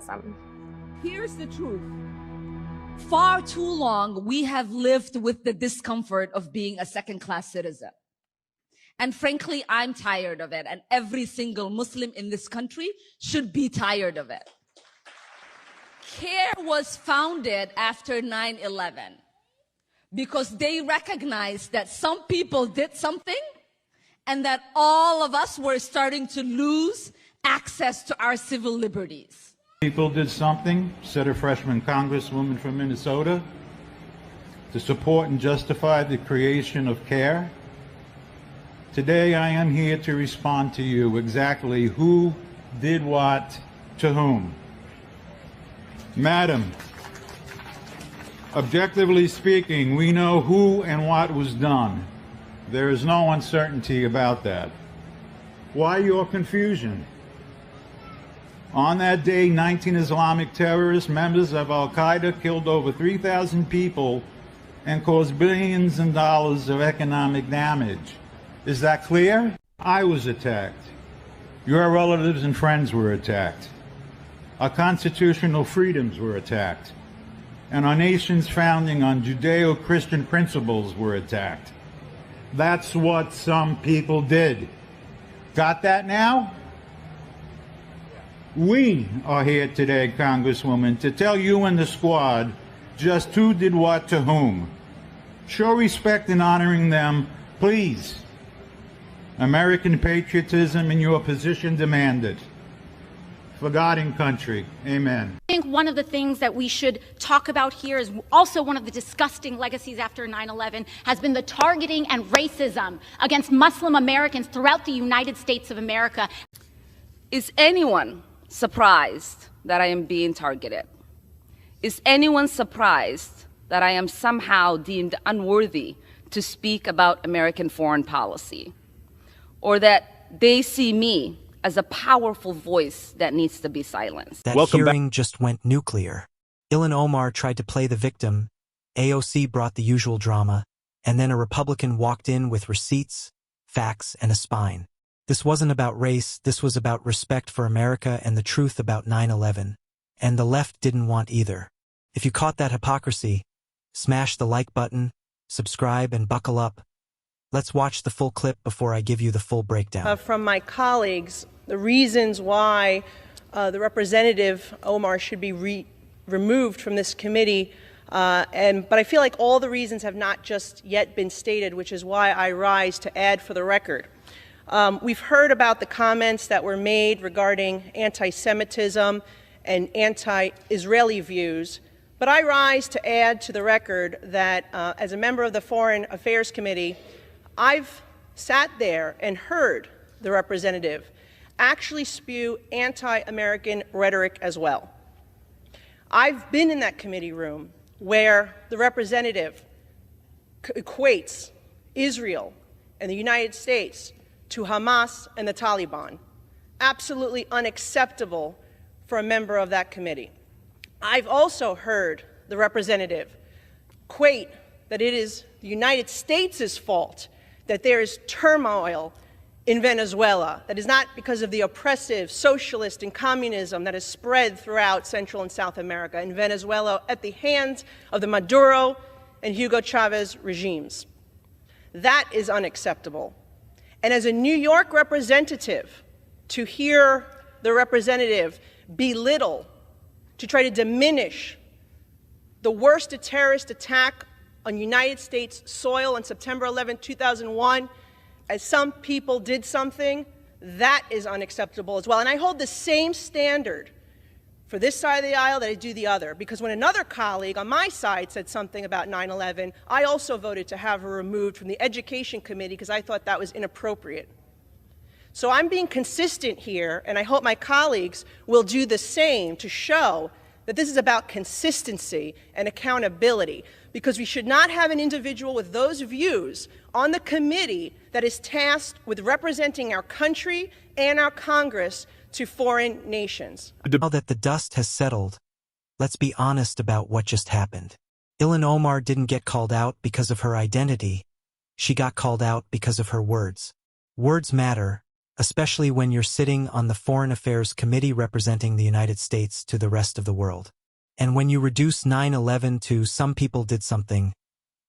terrorism. Here's the truth. Far too long, we have lived with the discomfort of being a second-class citizen. And frankly, I'm tired of it. And every single Muslim in this country should be tired of it. CARE was founded after 9/11 because they recognized that some people did something and that all of us were starting to lose access to our civil liberties. People did something, said a freshman congresswoman from Minnesota, to support and justify the creation of CARE. Today I am here to respond to you exactly who did what to whom. Madam, objectively speaking, we know who and what was done. There is no uncertainty about that. Why your confusion? On that day, 19 Islamic terrorists, members of Al-Qaeda, killed over 3,000 people and caused billions of dollars of economic damage. Is that clear? I was attacked. Your relatives and friends were attacked. Our constitutional freedoms were attacked. And our nation's founding on Judeo-Christian principles were attacked. That's what some people did. Got that now? We are here today, Congresswoman, to tell you and the squad just who did what to whom. Show respect in honoring them, please. American patriotism in your position demand it. For God and country, amen. I think one of the things that we should talk about here is also one of the disgusting legacies after 9/11 has been the targeting and racism against Muslim Americans throughout the United States of America. Is anyone surprised that I am being targeted? Is anyone surprised that I am somehow deemed unworthy to speak about American foreign policy? Or that they see me as a powerful voice that needs to be silenced? That hearing just went nuclear. Ilhan Omar tried to play the victim, AOC brought the usual drama, and then a Republican walked in with receipts, facts, and a spine. This wasn't about race, this was about respect for America and the truth about 9/11. And the left didn't want either. If you caught that hypocrisy, smash the like button, subscribe, and buckle up. Let's watch the full clip before I give you the full breakdown. From my colleagues, the reasons why the Representative Omar should be removed from this committee, but I feel like all the reasons have not just yet been stated, which is why I rise to add for the record. We've heard about the comments that were made regarding anti-Semitism and anti-Israeli views, but I rise to add to the record that as a member of the Foreign Affairs Committee, I've sat there and heard the representative actually spew anti-American rhetoric as well. I've been in that committee room where the representative equates Israel and the United States to Hamas and the Taliban. Absolutely unacceptable for a member of that committee. I've also heard the representative equate that it is the United States' fault that there is turmoil in Venezuela, that is not because of the oppressive socialist and communism that has spread throughout Central and South America, in Venezuela at the hands of the Maduro and Hugo Chávez regimes. That is unacceptable. And as a New York representative, to hear the representative belittle, to try to diminish the worst terrorist attack on United States soil on September 11, 2001, as some people did something, that is unacceptable as well. And I hold the same standard for this side of the aisle that I do the other, because when another colleague on my side said something about 9/11, I also voted to have her removed from the Education Committee because I thought that was inappropriate. So I'm being consistent here, and I hope my colleagues will do the same to show that this is about consistency and accountability, because we should not have an individual with those views on the committee that is tasked with representing our country and our Congress to foreign nations. Now that the dust has settled, let's be honest about what just happened. Ilhan Omar didn't get called out because of her identity. She got called out because of her words. Words matter, especially when you're sitting on the Foreign Affairs Committee representing the United States to the rest of the world. And when you reduce 9/11 to some people did something,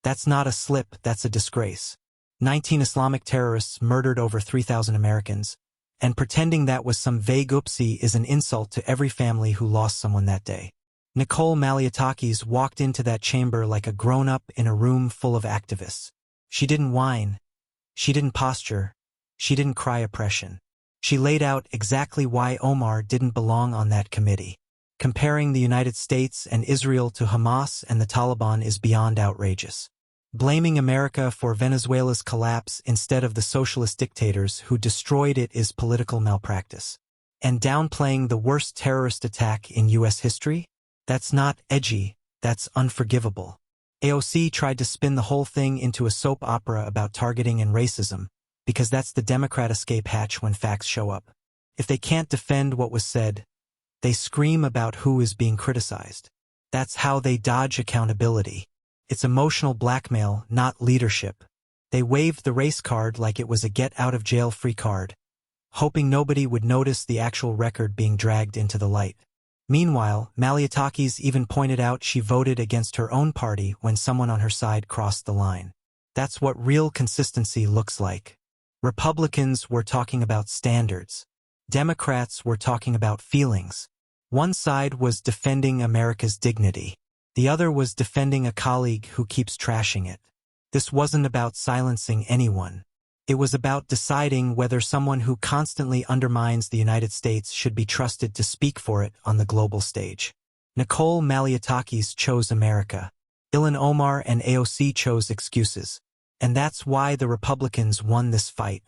that's not a slip, that's a disgrace. 19 Islamic terrorists murdered over 3,000 Americans, and pretending that was some vague oopsie is an insult to every family who lost someone that day. Nicole Malliotakis walked into that chamber like a grown-up in a room full of activists. She didn't whine. She didn't posture. She didn't cry oppression. She laid out exactly why Omar didn't belong on that committee. Comparing the United States and Israel to Hamas and the Taliban is beyond outrageous. Blaming America for Venezuela's collapse instead of the socialist dictators who destroyed it is political malpractice. And downplaying the worst terrorist attack in U.S. history? That's not edgy, that's unforgivable. AOC tried to spin the whole thing into a soap opera about targeting and racism, because that's the Democrat escape hatch when facts show up. If they can't defend what was said, they scream about who is being criticized. That's how they dodge accountability. It's emotional blackmail, not leadership. They waved the race card like it was a get-out-of-jail-free card, hoping nobody would notice the actual record being dragged into the light. Meanwhile, Malliotakis even pointed out she voted against her own party when someone on her side crossed the line. That's what real consistency looks like. Republicans were talking about standards. Democrats were talking about feelings. One side was defending America's dignity. The other was defending a colleague who keeps trashing it. This wasn't about silencing anyone. It was about deciding whether someone who constantly undermines the United States should be trusted to speak for it on the global stage. Nicole Malliotakis chose America. Ilhan Omar and AOC chose excuses. And that's why the Republicans won this fight.